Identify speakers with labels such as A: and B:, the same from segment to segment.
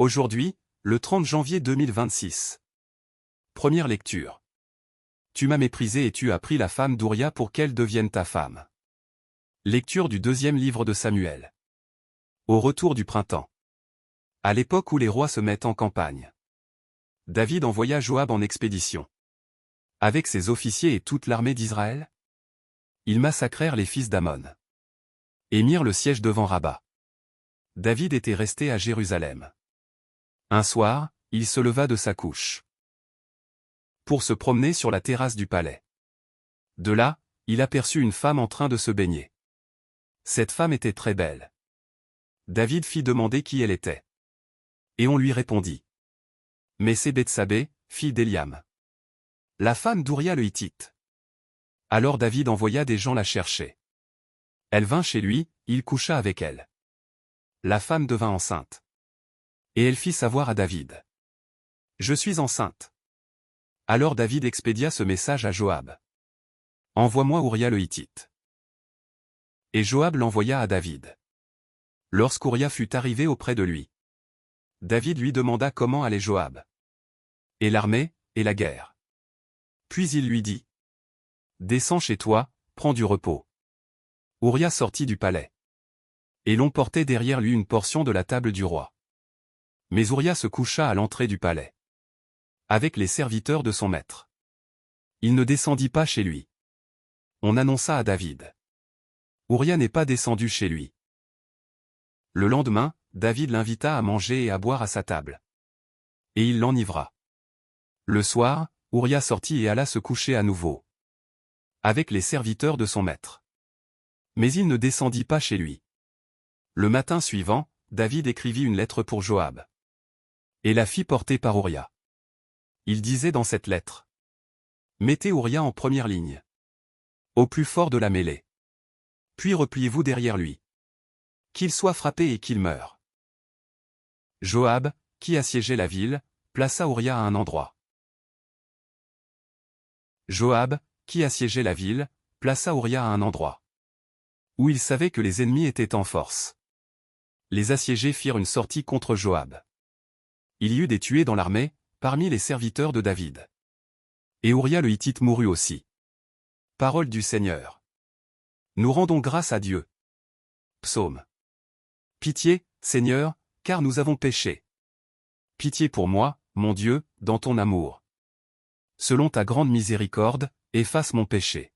A: Aujourd'hui, le 30 janvier 2026. Première lecture. Tu m'as méprisé et tu as pris la femme d'Ouria pour qu'elle devienne ta femme. Lecture du deuxième livre de Samuel. Au retour du printemps. À l'époque où les rois se mettent en campagne. David envoya Joab en expédition. Avec ses officiers et toute l'armée d'Israël. Ils massacrèrent les fils d'Ammon. Et mirent le siège devant Rabat. David était resté à Jérusalem. Un soir, il se leva de sa couche. Pour se promener sur la terrasse du palais. De là, il aperçut une femme en train de se baigner. Cette femme était très belle. David fit demander qui elle était. Et on lui répondit. Mais c'est Bethsabée, fille d'Éliam. La femme d'Ouria le Hittite. Alors David envoya des gens la chercher. Elle vint chez lui, il coucha avec elle. La femme devint enceinte. Et elle fit savoir à David. Je suis enceinte. Alors David expédia ce message à Joab. Envoie-moi Ouria le Hittite. Et Joab l'envoya à David. Lorsqu'Ouria fut arrivé auprès de lui. David lui demanda comment allait Joab. Et l'armée, et la guerre. Puis il lui dit. Descends chez toi, prends du repos. Ouria sortit du palais. Et l'on portait derrière lui une portion de la table du roi. Mais Ouria se coucha à l'entrée du palais. Avec les serviteurs de son maître. Il ne descendit pas chez lui. On annonça à David. Ouria n'est pas descendu chez lui. Le lendemain, David l'invita à manger et à boire à sa table. Et il l'enivra. Le soir, Ouria sortit et alla se coucher à nouveau. Avec les serviteurs de son maître. Mais il ne descendit pas chez lui. Le matin suivant, David écrivit une lettre pour Joab. Et la fit porter par Ouria. Il disait dans cette lettre. Mettez Ouria en première ligne. Au plus fort de la mêlée. Puis repliez-vous derrière lui. Qu'il soit frappé et qu'il meure. Joab, qui assiégeait la ville, plaça Ouria à un endroit. Joab, qui assiégeait la ville, plaça Ouria à un endroit. Où il savait que les ennemis étaient en force. Les assiégés firent une sortie contre Joab. Il y eut des tués dans l'armée, parmi les serviteurs de David. Et Ouria le Hittite mourut aussi. Parole du Seigneur. Nous rendons grâce à Dieu. Psaume. Pitié, Seigneur, car nous avons péché. Pitié pour moi, mon Dieu, dans ton amour. Selon ta grande miséricorde, efface mon péché.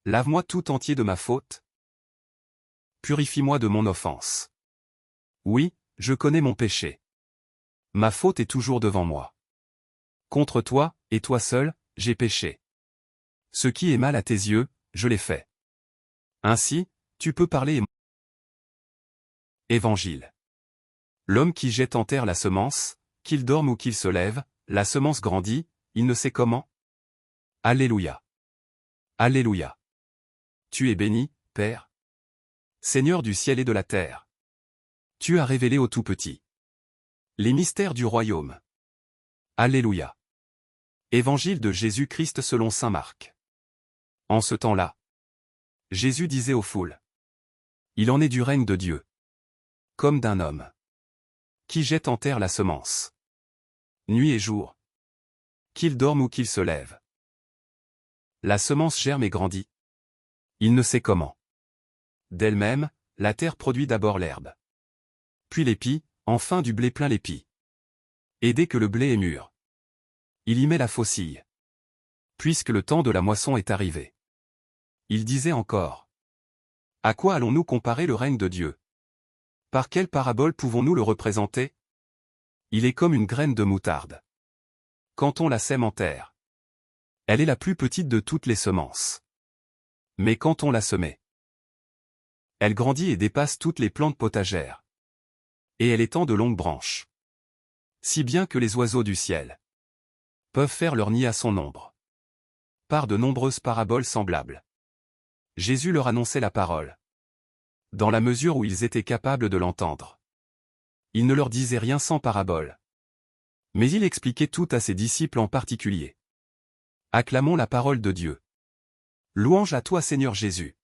A: Lave-moi tout entier de ma faute. Purifie-moi de mon offense. Oui, je connais mon péché. Ma faute est toujours devant moi. Contre toi, et toi seul, j'ai péché. Ce qui est mal à tes yeux, je l'ai fait. Ainsi, tu peux parler. Évangile. L'homme qui jette en terre la semence, qu'il dorme ou qu'il se lève, la semence grandit, il ne sait comment. Alléluia. Alléluia. Tu es béni, Père. Seigneur du ciel et de la terre. Tu as révélé au tout-petit les mystères du royaume. Alléluia. Évangile de Jésus-Christ selon saint Marc. En ce temps-là, Jésus disait aux foules. Il en est du règne de Dieu. Comme d'un homme qui jette en terre la semence. Nuit et jour. Qu'il dorme ou qu'il se lève. La semence germe et grandit. Il ne sait comment. D'elle-même, la terre produit d'abord l'herbe. Puis l'épi, enfin du blé plein l'épi. Et dès que le blé est mûr, il y met la faucille. Puisque le temps de la moisson est arrivé. Il disait encore. À quoi allons-nous comparer le règne de Dieu? Par quelle parabole pouvons-nous le représenter? Il est comme une graine de moutarde. Quand on la sème en terre, elle est la plus petite de toutes les semences. Mais quand on la semait, elle grandit et dépasse toutes les plantes potagères. Et elle étend de longues branches. Si bien que les oiseaux du ciel peuvent faire leur nid à son ombre. Par de nombreuses paraboles semblables. Jésus leur annonçait la parole. Dans la mesure où ils étaient capables de l'entendre. Il ne leur disait rien sans parabole. Mais il expliquait tout à ses disciples en particulier. Acclamons la parole de Dieu. Louange à toi Seigneur Jésus.